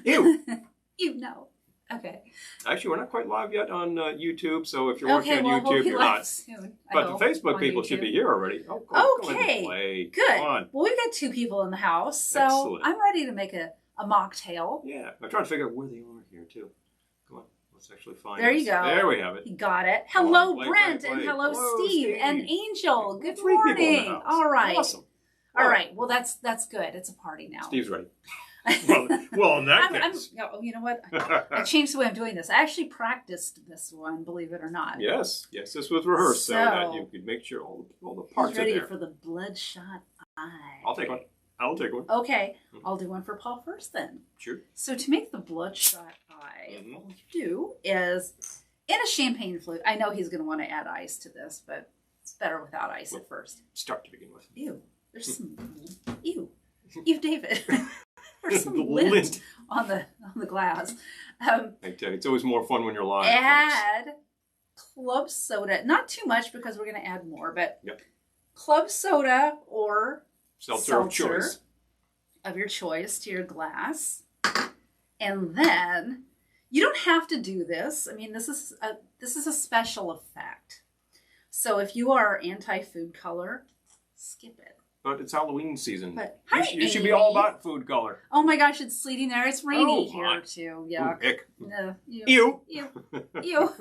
Ew. You know. Okay. Actually, we're not quite live yet on YouTube, so if you're watching on YouTube, we'll be you're live not. soon, But the Facebook people should be here already. Oh, go ahead and play. Good. Come on. Well, we've got 2 people in the house, so Excellent. I'm ready to make a mocktail. Yeah, I'm trying to figure out where they are here, too. Come on, let's actually find There us. you go. There we have it. You got it. Hello, play, Brent, play. and hello, Hello, Steve, and Angel. Good 3 people in the morning. house. All right. Awesome. All right. Well, that's good. It's a party now. Steve's ready. well, in that case. You know what? I changed the way I'm doing this. I actually practiced this one, believe it or not. Yes, this was rehearsed so that you could make sure all the parts are there. Ready for the Bloodshot eye. I'll take one. Okay, I'll do one for Paul first then. Sure. So to make the Bloodshot eye, all you do is, in a champagne flute, I know he's going to want to add ice to this, but it's better without ice at first. Start to begin with. Ew, there's some, ew, David. There's some lint on the glass. I tell you, it's always more fun when you're live. Add club soda, not too much because we're going to add more, but club soda or seltzer of your choice to your glass. And then you don't have to do this. I mean, this is a special effect. So if you are anti-food color, skip it. But it's Halloween season. But you should be all about food color. Oh my gosh, it's sleeting there. It's rainy here too. Yeah. Ew. Ew.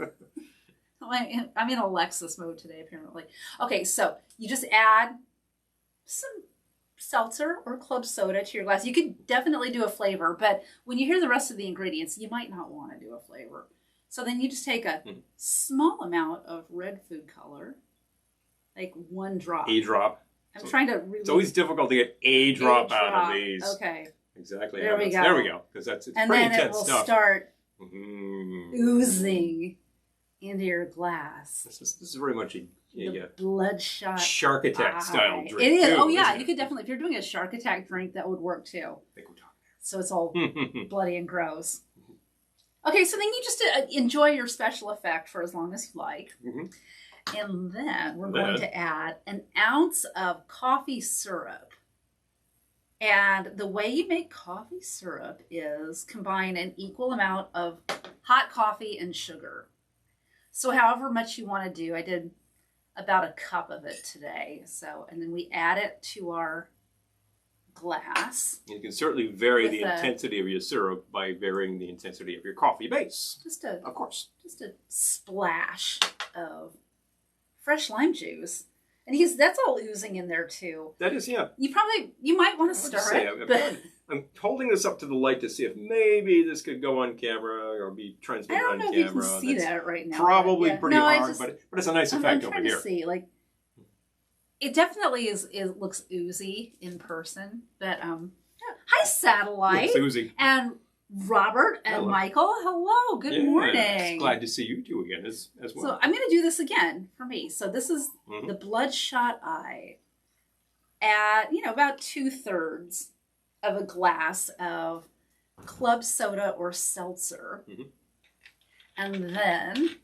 I'm in Alexis mode today, apparently. Okay, so you just add some seltzer or club soda to your glass. You could definitely do a flavor, but when you hear the rest of the ingredients, you might not want to do a flavor. So then you just take a small amount of red food color, like 1 drop. A drop. I'm trying to really... It's always difficult to get a drop out of these. Okay. Exactly. There we go. There we go. Because it's and pretty then intense it will start oozing into your glass. This is very much a Bloodshot Shark Attack style drink. It is. Too, oh yeah, you could definitely, if you're doing a Shark Attack drink, that would work too. I think we're talking there. So it's all bloody and gross. Okay, so then you just enjoy your special effect for as long as you like. And then we're going to add an ounce of coffee syrup. And the way you make coffee syrup is combine an equal amount of hot coffee and sugar. So however much you want to do, I did about a cup of it today. So, and then we add it to our glass. You can certainly vary the intensity of your syrup by varying the intensity of your coffee base. Of course. Just a splash of fresh lime juice. And that's all oozing in there too. That is, yeah. You might want to stir it. I'm holding this up to the light to see if maybe this could go on camera or be transmitted on camera. I don't know if you can see that right now. Probably pretty hard, but it's a nice effect over here. I'm trying to see, it definitely looks oozy in person, but hi Satellite. It's oozy. And Robert and Michael, hello, good morning. Glad to see you two again as well. So I'm going to do this again for me. So this is the Bloodshot eye at, about 2/3 of a glass of club soda or seltzer. And then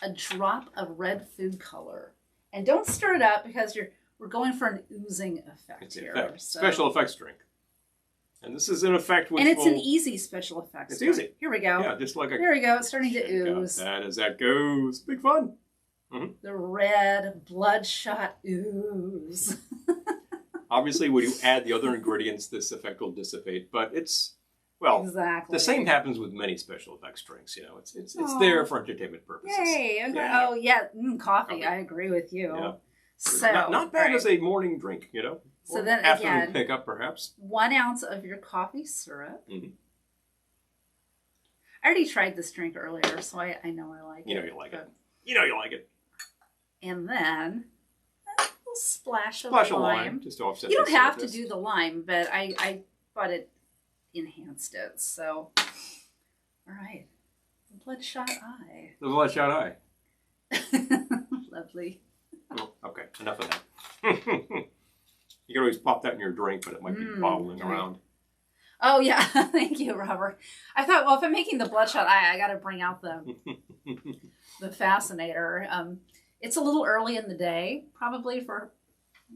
a drop of red food color. And don't stir it up because we're going for an oozing effect here. So. Special effects drink. And this is an effect which it's an easy special effects drink. It's easy. Here we go. Yeah, just like There we go. It's starting to ooze. That as that goes. Big fun. The red bloodshot ooze. Obviously, when you add the other ingredients, this effect will dissipate. But it's, exactly. The same happens with many special effects drinks. It's there for entertainment purposes. Yay. Okay. Yeah. Oh, yeah. Coffee. I agree with you. Yeah. So, not bad as a morning drink, So then afternoon pickup, perhaps. 1 ounce of your coffee syrup. I already tried this drink earlier, so I know I like it. You know you like it. You know you like it. And then a little splash of lime. Just to offset. You don't have to do the lime, but I thought it enhanced it. So, all right. The Bloodshot eye. The Bloodshot eye. Lovely. Oh, okay, enough of that. You can always pop that in your drink, but it might be bobbling around. Oh, yeah. Thank you, Robert. I thought, well, if I'm making the Bloodshot eye, I got to bring out the Fascinator. It's a little early in the day, probably for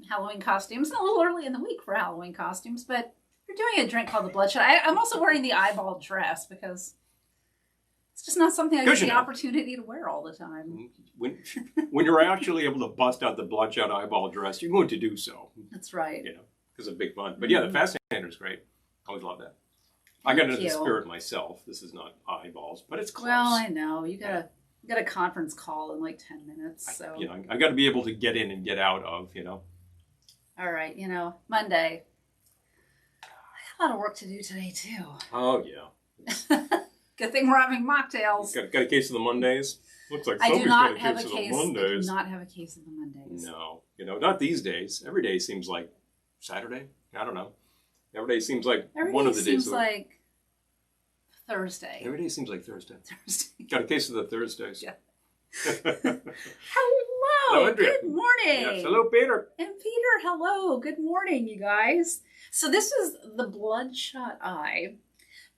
Halloween costumes, and a little early in the week for Halloween costumes, but if We're doing a drink called the Bloodshot. I'm also wearing the eyeball dress because it's just not something I get the opportunity to wear all the time. When you're actually able to bust out the Bloodshot eyeball dress, you're going to do so. That's right. You know, because of big fun. But yeah, the Fascinator is great. I always love that. I got into the spirit myself. This is not eyeballs, but it's close. Well, I know. You got a conference call in like 10 minutes. So I got to be able to get in and get out of, All right, Monday. I got a lot of work to do today too. Oh yeah. Good thing we're having mocktails. Got a case of the Mondays? Looks like somebody's got a case of the Mondays. I do not have a case of the Mondays. No. Not these days. Every day seems like Saturday. I don't know. Every day seems like one of the days. Every day seems like Thursday. Every day seems like Thursday. Got a case of the Thursdays. Yeah. Hello. Good morning. Yes. Hello, Peter. And Peter, hello. Good morning, you guys. So this is the Bloodshot Eye.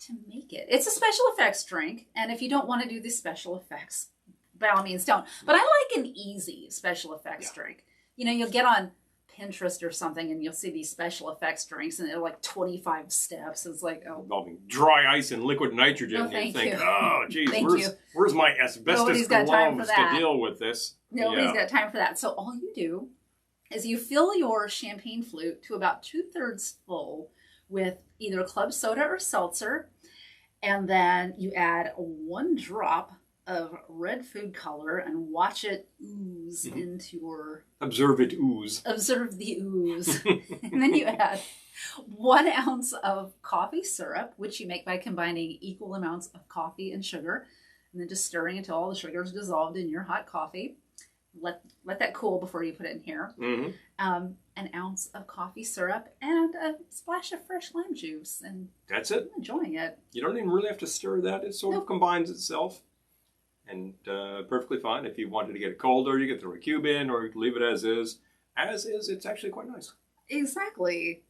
To make it. It's a special effects drink, and if you don't want to do the special effects, by all means don't. But I like an easy special effects drink. You'll get on Pinterest or something, and you'll see these special effects drinks, and they're like 25 steps. It's like, involving dry ice and liquid nitrogen. No, thank you. Oh, geez, where's my asbestos gloves to deal with this? Nobody's got time for that. So all you do is you fill your champagne flute to about 2/3 full with either club soda or seltzer, and then you add 1 drop of red food color and watch it ooze into your... Observe it ooze. Observe the ooze. And then you add 1 ounce of coffee syrup, which you make by combining equal amounts of coffee and sugar, and then just stirring until all the sugar is dissolved in your hot coffee. Let that cool before you put it in here. Mm-hmm. 1 ounce of coffee syrup and a splash of fresh lime juice, and that's it. I'm enjoying it. You don't even really have to stir that. It sort of combines itself, and perfectly fine. If you wanted to get it colder, you could throw a cube in, or you could leave it as is. As is, it's actually quite nice. Exactly.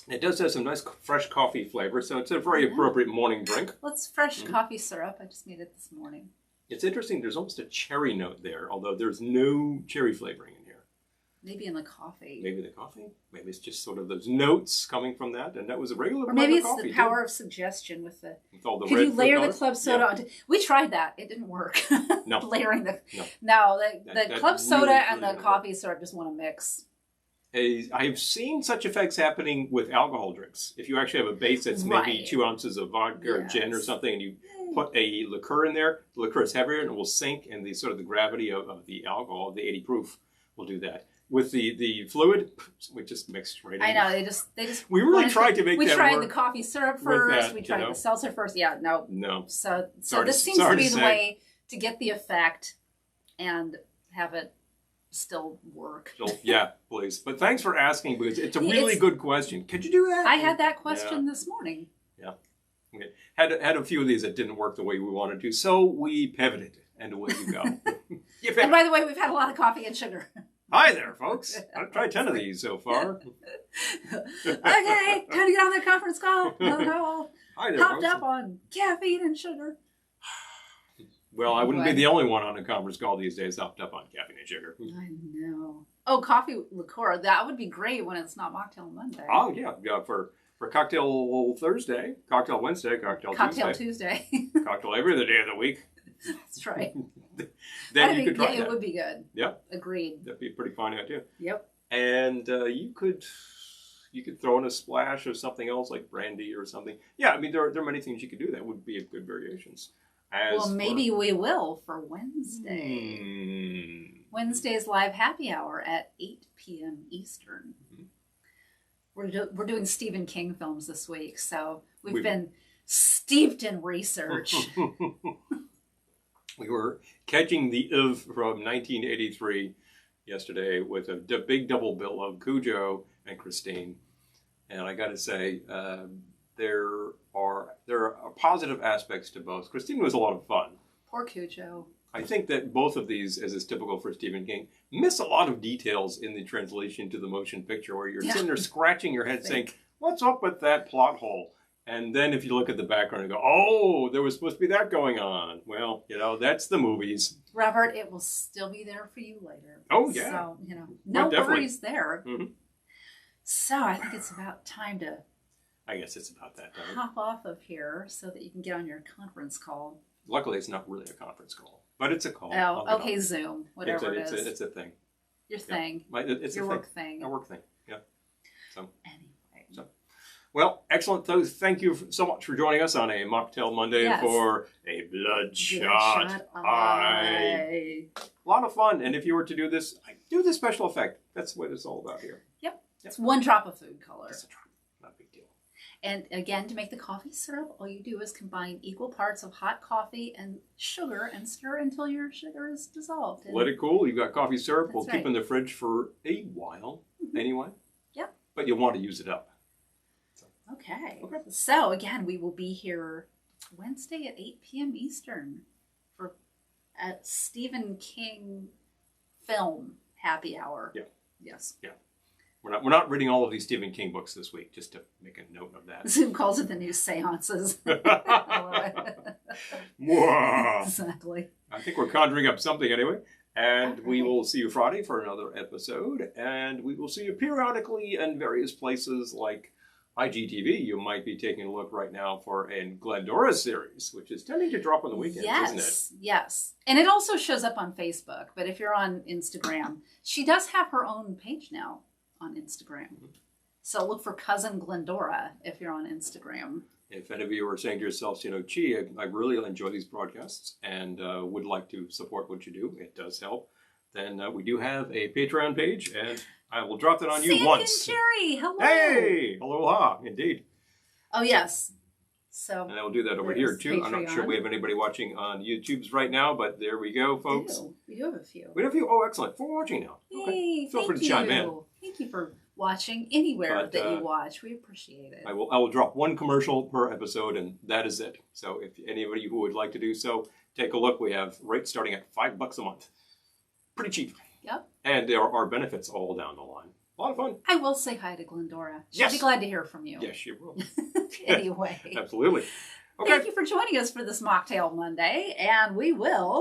It does have some nice fresh coffee flavor, so it's a very appropriate morning drink. Well, it's fresh coffee syrup. I just made it this morning. It's interesting. There's almost a cherry note there, although there's no cherry flavoring in here. Maybe in the coffee. Maybe the coffee. Maybe it's just sort of those notes coming from that, and that was a regular. Or maybe it's the power of suggestion with all the. Could you layer the club soda onto? We tried that. It didn't work. No. Layering the. No, the club soda and the coffee syrup just want to mix. I've seen such effects happening with alcohol drinks. If you actually have a base that's maybe 2 ounces of vodka or gin or something, and you put a liqueur in there, the liqueur is heavier and it will sink, and the gravity of the alcohol, the 80 proof, will do that. With the fluid, we just mixed right in. I know, they just we really tried to make that work. We tried the coffee syrup first, we tried the seltzer first. Yeah, no. So this seems to be the way to get the effect and have it still work. Yeah, please. But thanks for asking, because it's a really good question. Could you do that? I had that question this morning. Yeah. Okay. Had a few of these that didn't work the way we wanted to, so we pivoted, and away we go. And by the way, we've had a lot of coffee and sugar. Hi there, folks. I've tried 10 of these so far. Okay, time to get on that conference call. Hi there, hopped folks. up on caffeine and sugar. Well, I wouldn't be the only one on a conference call these days hopped up on caffeine and sugar. I know. Oh, coffee liqueur. That would be great when it's not Mocktail Monday. Oh, yeah. For Cocktail Thursday, Cocktail Wednesday, Cocktail Tuesday. Cocktail every other day of the week. That's right. Then you could try that. It would be good. Yep. Agreed. That'd be a pretty fine idea. Yep. And you could throw in a splash of something else like brandy or something. Yeah, I mean, there are many things you could do that would be good variations. Maybe we will for Wednesday. Wednesday's live happy hour at 8 p.m. Eastern. We're doing Stephen King films this week, so we've been steeped in research. We were catching the from 1983 yesterday with a big double bill of Cujo and Christine, and I got to say, there are positive aspects to both. Christine was a lot of fun. Poor Cujo. I think that both of these, as is typical for Stephen King, miss a lot of details in the translation to the motion picture, where you're sitting there scratching your head saying, what's up with that plot hole? And then if you look at the background and go, oh, there was supposed to be that going on. Well, that's the movies. Robert, it will still be there for you later. Oh, yeah. So, no worries there. Mm-hmm. So I think it's about time to I guess it's about that time. hop off of here so that you can get on your conference call. Luckily, it's not really a conference call, but it's a call. Oh, okay, Zoom, whatever it's it is. It's a thing. Your thing. It's your a work thing. A work thing, yeah. So Anyway. Well, excellent. Thank you so much for joining us on a Mocktail Monday for a Bloodshot Eye. A lot of fun. And if you were to do this special effect. That's what it's all about here. Yep. It's one drop of food color. Just a drop. Not a big deal. And again, to make the coffee syrup, all you do is combine equal parts of hot coffee and sugar and stir until your sugar is dissolved. Let it cool. You've got coffee syrup. We'll keep right. in the fridge for a while anyway. Yep. But you'll want to use it up. Okay. So again, we will be here Wednesday at 8 p.m. Eastern for a Stephen King film happy hour. Yeah. Yes. Yeah. We're not reading all of these Stephen King books this week, just to make a note of that. Zoom calls it the new seances. Exactly. I think we're conjuring up something anyway. And we will see you Friday for another episode. And we will see you periodically in various places like IGTV. You might be taking a look right now for a Glendora series, which is tending to drop on the weekends, isn't it? Yes. And it also shows up on Facebook. But if you're on Instagram, she does have her own page now on Instagram. So look for Cousin Glendora if you're on Instagram. If any of you are saying to yourselves, gee, I really enjoy these broadcasts and would like to support what you do, it does help, then we do have a Patreon page, and I will drop that on you once. Sandy and Jerry, hello. Hey, aloha, indeed. Oh, yes. So, and I will do that over here, too. Patreon. I'm not sure we have anybody watching on YouTube's right now, but there we go, folks. We do have a few. We have a few. Oh, excellent. For watching now. Yay, okay. Feel free to chime in. Thank you for watching anywhere that you watch. We appreciate it. I will drop one commercial per episode, and that is it. So if anybody who would like to do so, take a look. We have rates starting at $5 a month. Pretty cheap. Yep. And there are benefits all down the line. A lot of fun. I will say hi to Glendora. She'll be glad to hear from you. Yes, she will. Anyway. Absolutely. Okay. Thank you for joining us for this Mocktail Monday, and we will